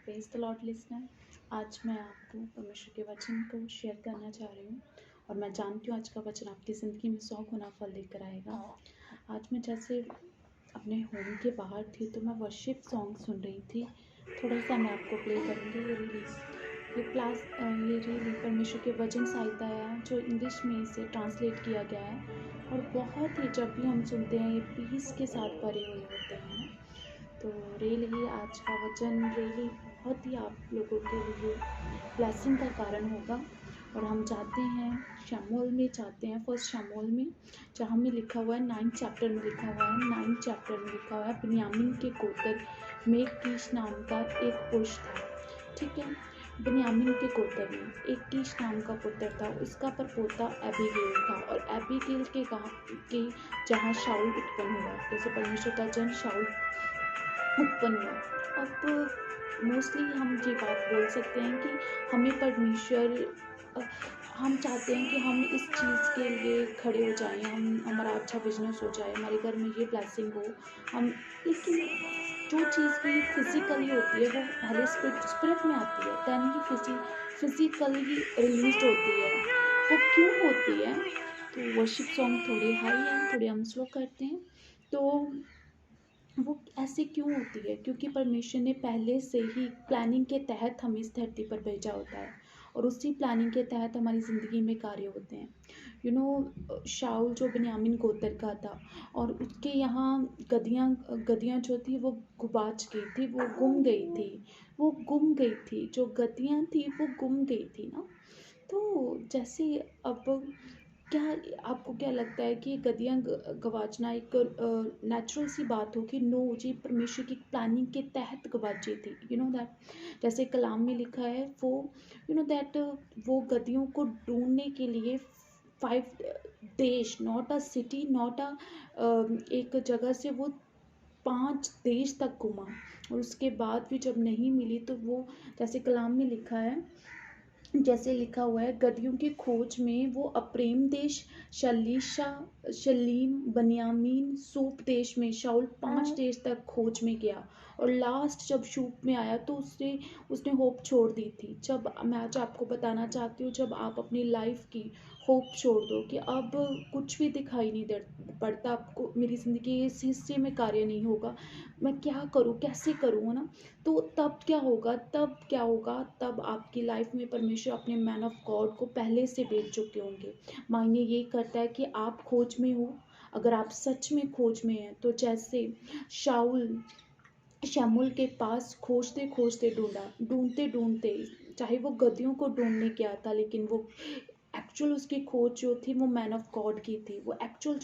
Praise the Lord listener. आज मैं आपको परमेश्वर के वचन को शेयर करना चाह रही हूँ और मैं जानती हूँ आज का वचन आपकी ज़िंदगी में 100 गुना फल लेकर आएगा। आज मैं जैसे अपने होम के बाहर थी तो मैं वर्शिप सॉन्ग सुन रही थी। थोड़ा सा मैं आपको प्ले करूँगी। ये रियली परमेश्वर के वचन सहायता है जो इंग्लिश में इसे ट्रांसलेट किया गया है और बहुत ही जब भी हम सुनते हैं ये पीस के साथ भरे हुए होते हैं ना। तो रियली आज का वचन रियली बहुत ही आप लोगों के लिए ब्लेसिंग का कारण होगा। और हम चाहते हैं शमूएल में चाहते हैं फर्स्ट शमूएल में जहाँ में लिखा हुआ है 9 चैप्टर में लिखा हुआ है 9 चैप्टर में लिखा हुआ है बिन्यामीन के गोत्र में कीश नाम का एक पुरुष था। ठीक है, बिन्यामीन के गोत्र में एक कीश नाम का पुत्र था, उसका परपोता एबीगेल था और एबीगेल के जहाँ शाऊल उत्पन्न हुआ, जैसे परमेश्वर का जन शाऊल उत्पन्न हुआ। अब मोस्टली हम ये बात बोल सकते हैं कि हमें परमेश्वर हम चाहते हैं कि हम इस चीज़ के लिए खड़े हो जाएं, हमारा अच्छा बिजनेस हो जाए, हमारे घर में ये ब्लेसिंग हो। हम लेकिन जो चीज़ भी फिजिकली होती है वो पहले स्पिरिट में आती है, दैन ही फिजिकली रिलीज होती है। वो क्यों होती है? तो वर्शिप सॉन्ग थोड़े हाई हैं, थोड़े हम स्लो करते हैं। तो वो ऐसे क्यों होती है? क्योंकि परमेश्वर ने पहले से ही प्लानिंग के तहत हमें इस धरती पर भेजा होता है और उसी प्लानिंग के तहत हमारी ज़िंदगी में कार्य होते हैं। शाऊल जो बिन्यामीन गोत्र का था और उसके यहाँ गदियाँ जो थी वो गुबाच गई थी, वो गुम गई थी, जो गदियाँ थी वो गुम गई थी ना। तो जैसे अब क्या आपको क्या लगता है कि गद्दियाँ गवाचना एक नेचुरल सी बात हो कि नो जी परमेश्वर की प्लानिंग के तहत गवाची थी? दैट जैसे कलाम में लिखा है वो दैट वो गद्दियों को ढूंढने के लिए 5 देश, not a city, not a एक जगह से वो 5 देश तक घूमा और उसके बाद भी जब नहीं मिली तो वो जैसे कलाम में लिखा है, जैसे लिखा हुआ है, गदहियों की खोज में वो अप्रेम देश, शलीशा, शलीम, बनियामीन, सूप देश में शाऊल 5 देश तक खोज में गया और लास्ट जब शूप में आया तो उसने होप छोड़ दी थी। जब मैं आज आपको बताना चाहती हूँ, जब आप अपनी लाइफ की होप छोड़ दो कि अब कुछ भी दिखाई नहीं पड़ता, आपको मेरी ज़िंदगी इस हिस्से में कार्य नहीं होगा, मैं क्या करूँ, कैसे करूँ, है ना। तो तब क्या होगा, तब आपकी लाइफ में परमेश्वर अपने मैन ऑफ गॉड को पहले से भेज चुके होंगे। मायने ये करता है कि आप खोज में हो, अगर आप सच में खोज में हैं तो जैसे शाऊल शमूएल के पास खोजते खोजते ढूंढते ढूंढते, चाहे वो गद्दियों को ढूंढने गया था लेकिन वो एक्चुअल उसकी खोज जो थी वो मैन ऑफ गॉड की थी। वो एक्चुअल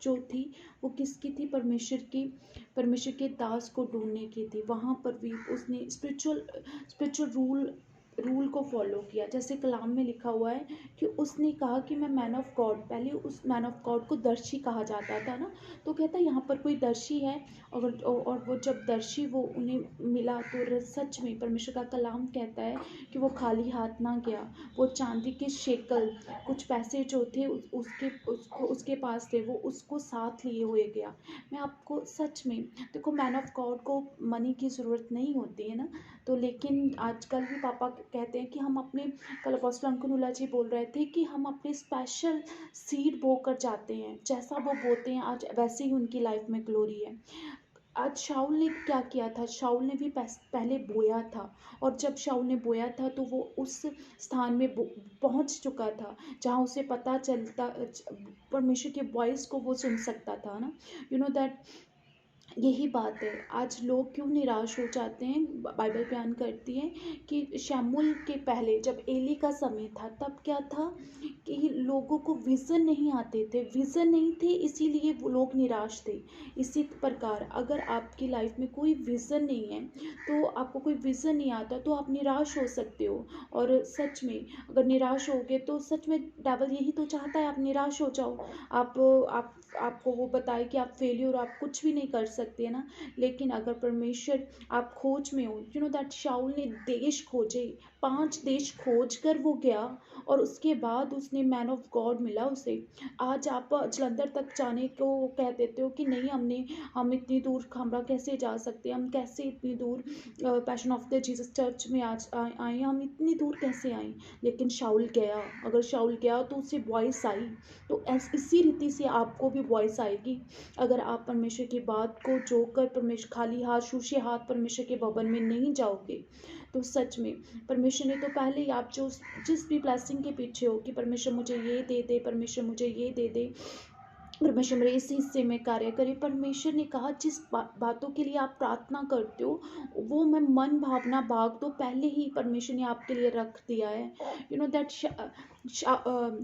जो थी वो किसकी थी? परमेश्वर के दास को ढूंढने की थी। वहाँ पर भी उसने स्पिरिचुअल रूल को फॉलो किया। जैसे कलाम में लिखा हुआ है कि उसने कहा कि मैं मैन ऑफ गॉड, पहले उस मैन ऑफ गॉड को दर्शी कहा जाता था ना, तो कहता है यहाँ पर कोई दर्शी है। और वो जब दर्शी वो उन्हें मिला तो सच में परमेश्वर का कलाम कहता है कि वो खाली हाथ ना गया। वो चांदी के शेकल, कुछ पैसे जो थे उसके पास थे, वो उसको साथ लिए हुए गया। मैं आपको सच में, देखो मैन ऑफ गॉड को मनी की ज़रूरत नहीं होती है ना, तो लेकिन आजकल भी पापा कहते हैं कि हम अपने, कल अपोस्टल अंकुनुला जी बोल रहे थे कि हम अपने स्पेशल सीड बो कर जाते हैं, जैसा वो बोते हैं आज वैसे ही उनकी लाइफ में ग्लोरी है। आज शाऊल ने क्या किया था? शाऊल ने भी पहले बोया था और जब शाऊल ने बोया था तो वो उस स्थान में पहुंच चुका था जहां उसे पता चलता, परमेश्वर के वॉइस को वो सुन सकता था ना। दैट यही बात है। आज लोग क्यों निराश हो जाते हैं? बाइबल बयान करती है कि शमूएल के पहले जब एली का समय था तब क्या था कि लोगों को विज़न नहीं आते थे, विज़न नहीं थे, इसीलिए वो लोग निराश थे। इसी प्रकार अगर आपकी लाइफ में कोई विज़न नहीं है, तो आपको कोई विज़न नहीं आता तो आप निराश हो सकते हो। और सच में अगर निराश होगे तो सच में डेविल यही तो चाहता है आप निराश हो जाओ, आपको वो बताए कि आप फेलियर, आप कुछ भी नहीं कर सकते, है ना। लेकिन अगर परमेश्वर, आप खोज में हो, दैट शाऊल ने देश खोजे, 5 देश खोज कर वो गया और उसके बाद उसने मैन ऑफ गॉड मिला उसे। आज आप जलंधर तक जाने को कह देते हो कि नहीं, हम इतनी दूर खामरा कैसे जा सकते हैं, हम कैसे इतनी दूर passion of the Jesus church में आज आए, हम इतनी दूर कैसे आए। लेकिन शाऊल गया, अगर शाऊल गया तो उसे वॉइस आई। तो इसी रीति से आपको भी वॉइस आएगी अगर आप परमेश्वर की बात को जोकर परमेश्वर खाली हाथ शूशे हाथ परमेश्वर के भवन में नहीं जाओगे। तो सच में परमेश्वर ने तो पहले ही आप जो जिस भी ब्लेसिंग के पीछे हो कि परमेश्वर मुझे ये दे दे, परमेश्वर मुझे ये दे दे, परमेश्वर मेरे इस हिस्से में कार्य करे, परमेश्वर ने कहा जिस बातों के लिए आप प्रार्थना करते हो वो मैं मन भावना भाग तो पहले ही परमेश्वर ने आपके लिए रख दिया है। यू नो दैट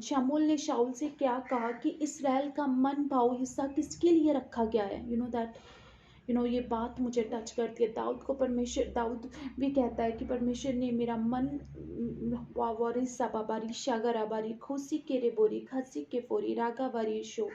शमूएल ने शाऊल से क्या कहा कि इस्राएल का मन भाव हिस्सा किसके लिए रखा गया है। ये बात मुझे टच करती है। दाऊद भी कहता है कि परमेश्वर ने मेरा मन वावरी सबाबारी शागराबारी खुशी के रे बोरी खसी के फोरी रागाबारी शो।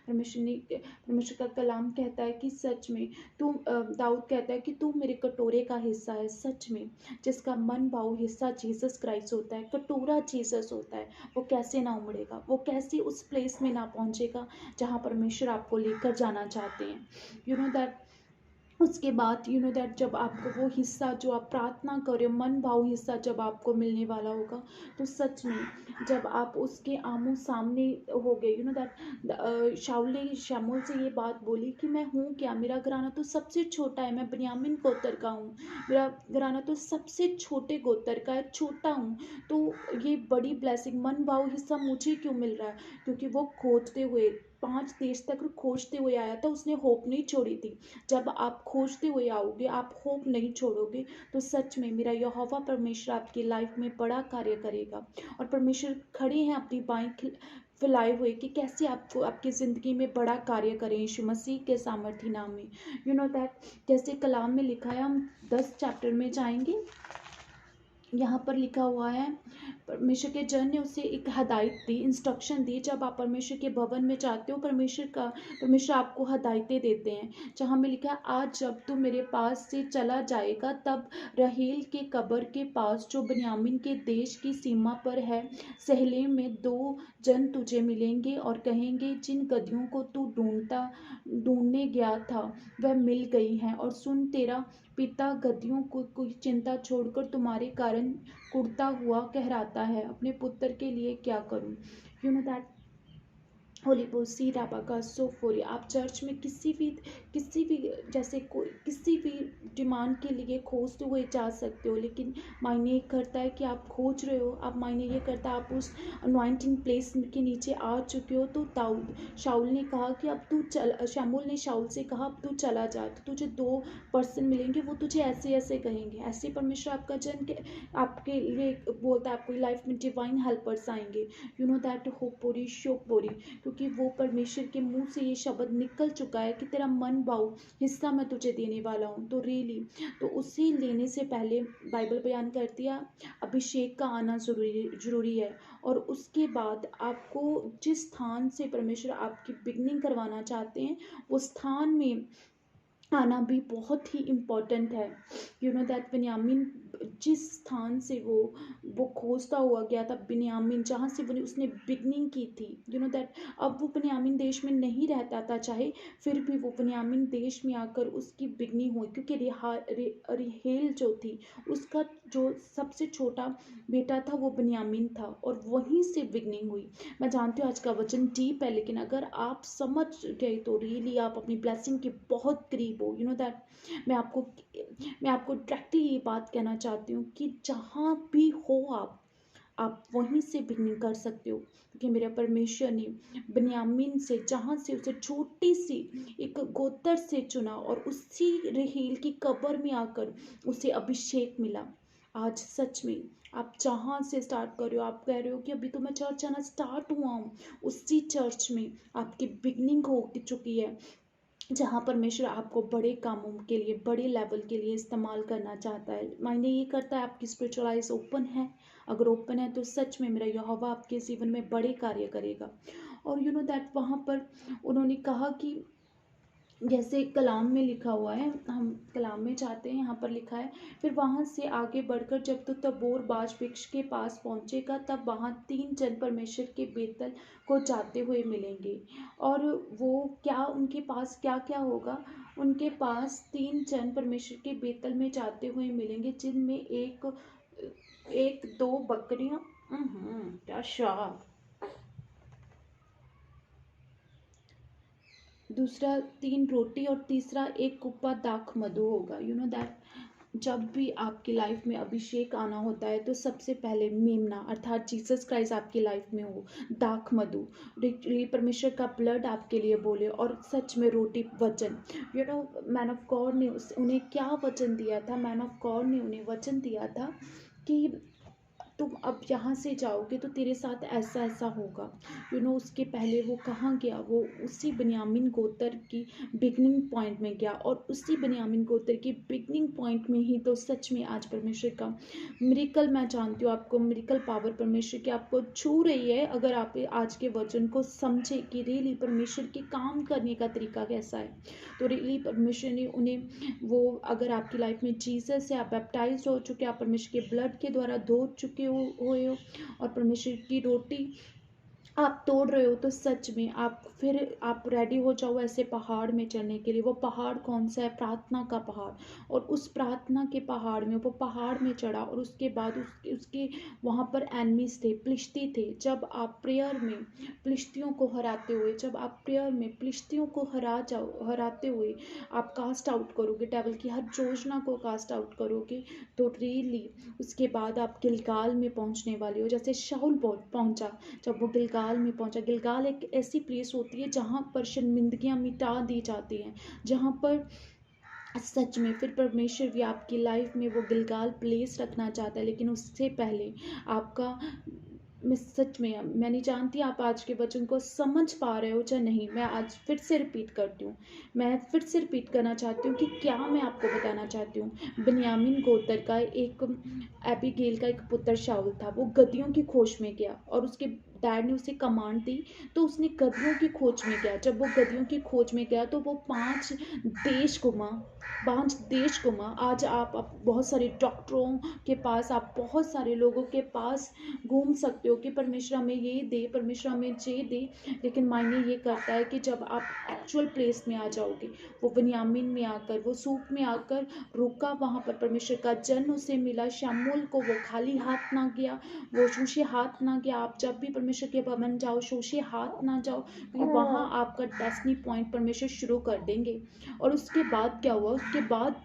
परमेश्वर का कलाम कहता है कि सच में दाऊद कहता है कि तू मेरे कटोरे का हिस्सा है। सच में जिसका मन भाव हिस्सा जीसस क्राइस्ट होता है, कटोरा जीसस होता है, वो कैसे ना उमड़ेगा, वो कैसे उस प्लेस में ना पहुंचेगा जहां परमेश्वर आपको लेकर जाना चाहते हैं। दैट उसके बाद दैट जब आपको वो हिस्सा जो आप प्रार्थना करें मन भाव हिस्सा जब आपको मिलने वाला होगा, तो सच में जब आप उसके आमो सामने हो गए, दैट शाऊल ने शमूएल से ये बात बोली कि मैं हूँ क्या, मेरा घराना तो सबसे छोटा है, मैं बिन्यामीन गोत्र का हूँ, मेरा घराना तो सबसे छोटे गोत्र का है, छोटा हूँ, तो ये बड़ी ब्लेसिंग मन भाव हिस्सा मुझे क्यों मिल रहा है। क्योंकि वो खोजते हुए 5 देश तक खोजते हुए आया था, उसने होप नहीं छोड़ी थी। जब आप खोजते हुए आओगे, आप होप नहीं छोड़ोगे, तो सच में मेरा यहोवा परमेश्वर आपकी लाइफ में बड़ा कार्य करेगा। और परमेश्वर खड़े हैं अपनी बाएं फैलाए हुए कि कैसे आपको आपकी ज़िंदगी में बड़ा कार्य करें यीशु मसीह के सामर्थी नाम में। दैट जैसे कलाम में लिखा है, हम 10 चैप्टर में जाएंगे। यहाँ पर लिखा हुआ है, परमेश्वर के जन ने उसे एक हदायत दी, इंस्ट्रक्शन दी। जब आप परमेश्वर के भवन में जाते हो, परमेश्वर आपको हदायतें देते हैं। जहाँ में लिखा है, आज जब तू मेरे पास से चला जाएगा तब रहेल के कब्र के पास जो बिन्यामीन के देश की सीमा पर है, सहलेम में 2 जन तुझे मिलेंगे और कहेंगे, जिन गदहियों को तू ढूंढने गया था वह मिल गई हैं। और सुन, तेरा पिता गदहियों को कोई चिंता छोड़कर तुम्हारे कारण कुढ़ता हुआ कहराता है, अपने पुत्र के लिए क्या करूं। दैट होली बोसी राबा का सोफोरी। आप चर्च में किसी भी जैसे किसी भी डिमांड के लिए खोजते हुए जा सकते हो, लेकिन मायने ये करता है कि आप खोज रहे हो, आप मायने ये करता है आप उस अनॉइंटिंग प्लेस के नीचे आ चुके हो। तो शाऊल ने कहा कि अब तू चल, शमूएल ने शाऊल से कहा अब तू चला जा, तो तुझे 2 पर्सन मिलेंगे, वो तुझे ऐसे ऐसे कहेंगे। ऐसे परमेश्वर आपका जन के आपके लिए बोलता है, आपकी लाइफ में डिवाइन हेल्पर्स आएंगे। दैट होप बोरी शोक बोरी, क्योंकि वो परमेश्वर के मुंह से ये शब्द निकल चुका है कि तेरा मन भाव हिस्सा मैं तुझे देने वाला हूँ। तो तो उसे लेने से पहले बाइबल बयान करती है अभिषेक का आना जरूरी है। और उसके बाद आपको जिस स्थान से परमेश्वर आपकी बिगनिंग करवाना चाहते हैं, वो स्थान में आना भी बहुत ही इम्पोर्टेंट है। दैट बिन्यामीन जिस स्थान से वो खोजता हुआ गया था, बिन्यामीन जहाँ से उसने बिगनिंग की थी, दैट अब वो बिन्यामीन देश में नहीं रहता था, चाहे फिर भी वो बिन्यामीन देश में आकर उसकी बिगनिंग हुई। क्योंकि रेहेल जो थी, उसका जो सबसे छोटा बेटा था वो बिन्यामीन था, और वहीं से बिगनिंग हुई। मैं जानती हूँ आज का वचन डीप है, लेकिन अगर आप समझ गए तो रियली आप अपनी ब्लेसिंग के बहुत करीब हो। दैट मैं आपको डायरेक्टली ये बात कहना चाहती हूँ कि जहाँ भी हो आप वहीं से बिगनिंग कर सकते हो। क्योंकि मेरे परमेश्वर ने बिन्यामीन से, जहाँ से उसे छोटी सी एक गोत्र से चुना, और उसी रेहेल की कब्र में आकर उसे अभिषेक मिला। आज सच में आप जहाँ से स्टार्ट कर रहे हो, आप कह रहे हो कि अभी तो मैं चर्च आना स्टार्ट हुआ हूँ, उसी चर्च में आपकी बिगनिंग हो चुकी है, जहाँ परमेश्वर आपको बड़े कामों के लिए, बड़े लेवल के लिए इस्तेमाल करना चाहता है। मायने ये करता है आपकी स्पिरिचुअल आइज ओपन है। अगर ओपन है तो सच में मेरा यहोवा आपके जीवन में बड़े कार्य करेगा। और दैट वहाँ पर उन्होंने कहा कि जैसे कलाम में लिखा हुआ है, हम कलाम में चाहते हैं, यहाँ पर लिखा है, फिर वहाँ से आगे बढ़कर जब तू तबोर बाज वृक्ष के पास पहुँचेगा तब वहाँ 3 जन परमेश्वर के बेतल को जाते हुए मिलेंगे। और वो क्या, उनके पास क्या क्या होगा? उनके पास 3 जन परमेश्वर के बेतल में जाते हुए मिलेंगे, जिनमें एक एक दो बकरियां, क्या शाह, दूसरा 3 रोटी और तीसरा एक कुप्पा दाख मधु होगा। यू नो दैट जब भी आपकी लाइफ में अभिषेक आना होता है तो सबसे पहले मेमना अर्थात जीसस क्राइस्ट आपकी लाइफ में हो, दाख मधु परमेश्वर का ब्लड आपके लिए बोले, और सच में रोटी वचन। You know man of God ने उन्हें क्या वचन दिया था? मैन ऑफ गॉड ने उन्हें वचन दिया था कि तुम अब यहाँ से जाओगे तो तेरे साथ ऐसा ऐसा होगा। उसके पहले वो कहाँ गया? वो उसी बनियामिन गोत्र की बिगनिंग पॉइंट में गया, और उसी बनियामिन गोत्र की बिगनिंग पॉइंट में ही तो सच में आज परमेश्वर का मिरेकल, मैं जानती हूँ आपको मिरेकल पावर परमेश्वर की आपको छू रही है, अगर आप आज के वचन को समझे कि रियली परमेश्वर के काम करने का तरीका कैसा है। तो रियली परमेश्वर ने उन्हें वो, अगर आपकी लाइफ में जीसस है, आप बैप्टाइज हो चुके, आप परमेश्वर के ब्लड के द्वारा धो चुके हुए हो, और परमेश्वर की रोटी आप तोड़ रहे हो, तो सच में आप रेडी हो जाओ ऐसे पहाड़ में चढ़ने के लिए। वो पहाड़ कौन सा है? प्रार्थना का पहाड़। और उस प्रार्थना के पहाड़ में वो पहाड़ में चढ़ा, और उसके बाद उसके वहाँ पर एनिमीज थे, प्लिश्ती थे। जब आप प्रेयर में प्लिश्तियों को हराते हुए, जब आप प्रेयर में प्लिश्तियों को हराते हुए आप कास्ट आउट करोगे, डेविल की हर योजना को कास्ट आउट करोगे, तो रियली उसके बाद आप गिलगाल में पहुँचने वाले हो, जैसे शाऊल पहुँचा। जब वो गिलगाल में पहुंचा, गिलगाल एक ऐसी प्लेस होती है जहां पर शर्मिंदगियां मिटा दी जाती हैं, जहां पर सच में फिर परमेश्वर भी आपकी लाइफ में वो गिलगाल प्लेस रखना चाहता है। लेकिन उससे पहले आपका, मैं नहीं जानती आप आज के वचन को समझ पा रहे हो या नहीं। मैं आज फिर से रिपीट करती हूँ, मैं फिर से रिपीट करना चाहती हूँ कि क्या मैं आपको बताना चाहती हूँ। बिन्यामीन गोत्र का एक एबीगेल का एक पुत्र शाऊल था, वो गद्दियों की खोज में गया, और उसके डैड ने उसे कमांड दी, तो उसने गद्दियों की खोज में गया। जब वो गद्दियों की खोज में गया तो वो 5 देश घुमा। आज आप बहुत सारे डॉक्टरों के पास, आप बहुत सारे लोगों के पास घूम सकते हो कि परमेश्वर हमें ये दे, परमेश्वर हमें ये दे, लेकिन मायने ये करता है कि जब आप एक्चुअल प्लेस में आ जाओगे, वो बनियामिन में आकर, वो सूप में आकर रुका, वहाँ पर परमेश्वर का जन उसे मिला। शमूएल को वो खाली हाथ ना गया, वो शोषे हाथ ना गया। आप जब भी परमेश्वर के भवन जाओ, शोषे हाथ ना जाओ, क्योंकि वहाँ आपका डेस्टिनी पॉइंट परमेश्वर शुरू कर देंगे। और उसके बाद क्या हुआ? उसके बाद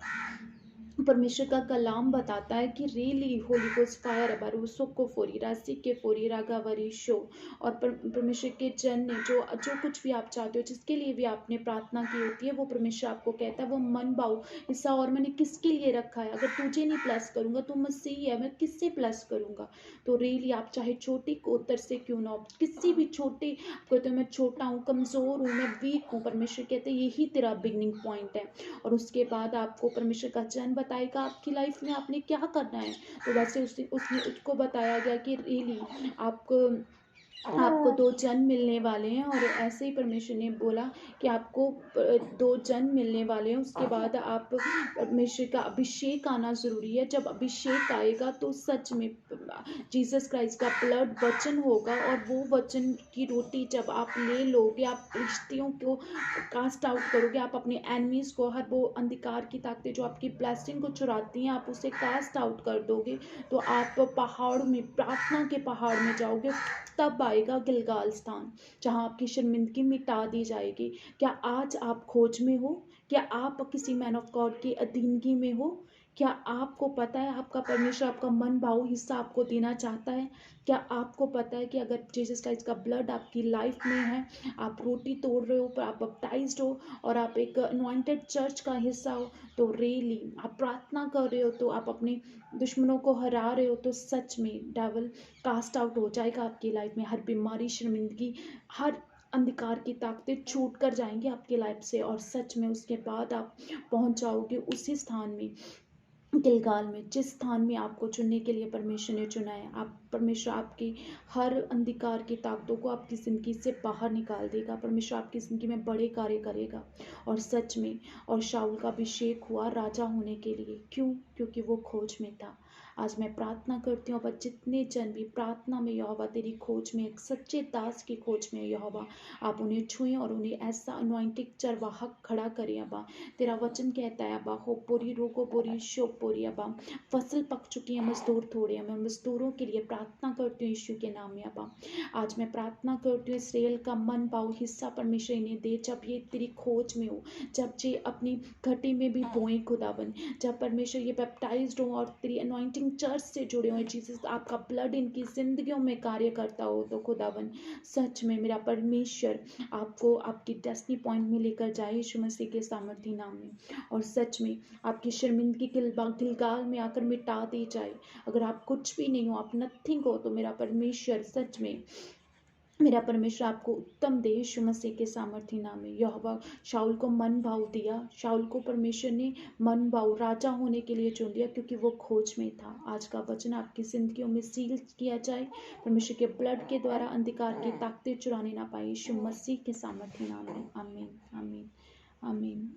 परमेश्वर का कलाम बताता है कि रियली होली गोस्ट फायर अबारूसो को फोरी राशि के फोरी रागावरी शो। और परमेश्वर के जन ने जो जो कुछ भी आप चाहते हो, जिसके लिए भी आपने प्रार्थना की होती है, वो परमेश्वर आपको कहता है वो मन भाव हिस्सा, और मैंने किसके लिए रखा है? अगर तुझे नहीं प्लस करूंगा, तू मसीह है, मैं किससे प्लस करूंगा? तो रियली आप चाहे छोटी कोतर से क्यों ना हो, किसी भी छोटे, कहते हो मैं छोटा हूँ, कमजोर हूँ, मैं वीक हूँ, परमेश्वर कहते हैं यही तेरा बिगनिंग पॉइंट है। और उसके बाद आपको परमेश्वर का जन बताएगा आपकी लाइफ में आपने क्या करना है। तो वैसे उसने उसको बताया गया कि रियली आपको 2 जन मिलने वाले हैं, और ऐसे ही परमेश्वर ने बोला कि आपको 2 जन मिलने वाले हैं। उसके बाद आप परमेश्वर का अभिषेक आना ज़रूरी है। जब अभिषेक आएगा तो सच में जीसस क्राइस्ट का ब्लड वचन होगा, और वो वचन की रोटी जब आप ले लोगे, आप रिश्तियों को कास्ट आउट करोगे, आप अपने एनिमीज को, हर वो अंधकार की ताकतें जो आपकी ब्लेसिंग को चुराती हैं, आप उसे कास्ट आउट कर दोगे, तो आप पहाड़ों में, प्रार्थना के पहाड़ में जाओगे। तब आएगा गिलगाल स्थान, जहाँ आपकी शर्मिंदगी मिटा दी जाएगी। क्या आज आप खोज में हो? क्या आप किसी मैन ऑफ गॉड की अधीनगी में हो? क्या आपको पता है आपका परमेश्वर आपका मन भाव हिस्सा आपको देना चाहता है? क्या आपको पता है कि अगर जीसस क्राइस्ट का ब्लड आपकी लाइफ में है, आप रोटी तोड़ रहे हो, पर आप बैप्टाइज्ड हो, और आप एक अनॉइंटेड चर्च का हिस्सा हो, तो रियली आप प्रार्थना कर रहे हो, तो आप अपने दुश्मनों को हरा रहे हो, तो सच में डेविल कास्ट आउट हो जाएगा आपकी लाइफ में। हर बीमारी, शर्मिंदगी, हर अंधकार की ताकतें छूट कर जाएंगी आपकी लाइफ से, और सच में उसके बाद आप पहुंच जाओगे उसी स्थान में गिलगाल में, जिस स्थान में आपको चुनने के लिए परमेश्वर ने चुना है, आप परमेश्वर आपकी हर अंधकार की ताकतों को आपकी ज़िंदगी से बाहर निकाल देगा। परमेश्वर आपकी ज़िंदगी में बड़े कार्य करेगा। और सच में, और शाऊल का अभिषेक हुआ राजा होने के लिए। क्यों? क्योंकि वो खोज में था। आज मैं प्रार्थना करती हूँ, अब जितने जन भी प्रार्थना में, यहोवा तेरी खोज में, एक सच्चे दास की खोज में, यहोवा आप उन्हें छुएं और उन्हें ऐसा अनॉइंटिंग चरवाहा खड़ा करें। अबा तेरा वचन कहता है, अबा हो पोरी रोको पोरी शो पोरी, अबा फसल पक चुकी है, मजदूर थोड़े हैं। मैं मजदूरों के लिए प्रार्थना करती हूँ यीशु के नाम में। अबा आज मैं प्रार्थना करती हूँ, इसराइल का मन भाव हिस्सा परमेश्वर इन्हें दे, जब ये तेरी खोज में हो, जब ये अपनी घटी में भी बोएं खुदावन, जब परमेश्वर ये बैप्टाइज्ड हो और तेरी अनॉइंटिंग चर्च से जुड़े हुए, जीसस आपका ब्लड इनकी जिंदगियों में कार्य करता हो, तो खुदावन सच में मेरा परमेश्वर आपको आपकी डेस्टिनी पॉइंट में लेकर जाए यीशु मसीह के सामर्थी नाम में। और सच में आपकी शर्मिंदगी गिलगाल में आकर मिटा दी जाए। अगर आप कुछ भी नहीं हो, आप नथिंग हो, तो मेरा परमेश्वर सच में, मेरा परमेश्वर आपको उत्तम दे यीशु मसीह के सामर्थी नाम में। यहोवा शाऊल को मन भाव दिया, शाऊल को परमेश्वर ने मन भाव राजा होने के लिए चुन लिया, क्योंकि वो खोज में था। आज का वचन आपकी जिंदगियों में सील किया जाए, परमेश्वर के ब्लड के द्वारा अंधकार की ताकतें चुराने ना पाए, यीशु मसीह के सामर्थी नाम में। आमीन, आमीन, आमीन।